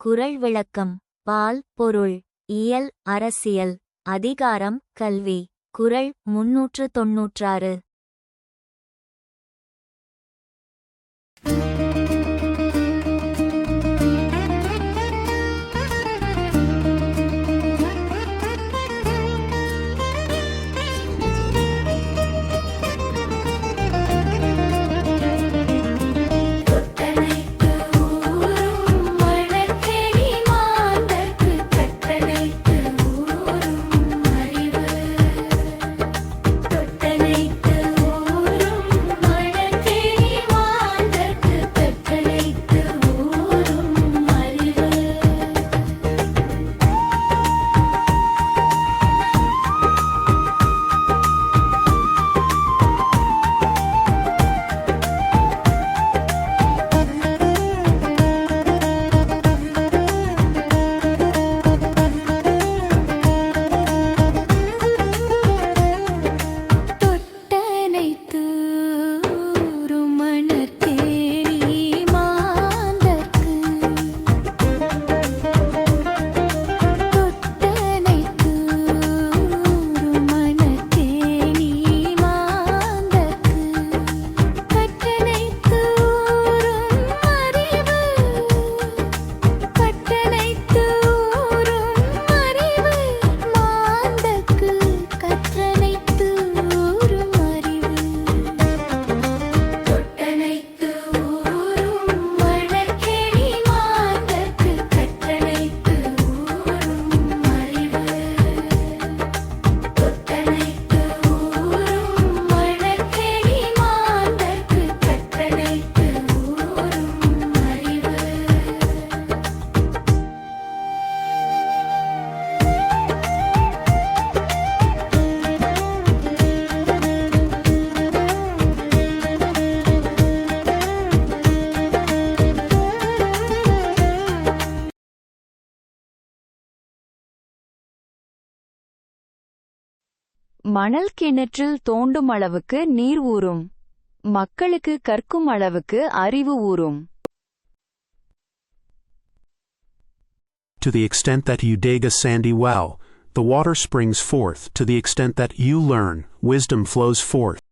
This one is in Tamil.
குறள் விளக்கம். பால் பொருள். இயல் அரசியல். அதிகாரம் கல்வி. குறள் 396. மணல் கிணற்றில் தோண்டும் அளவுக்கு நீர் ஊறும். மக்களுக்கு கற்கும் அளவுக்கு அறிவு ஊறும். To the extent that you dig a sandy well, the water springs forth. To the extent that you learn, wisdom flows forth.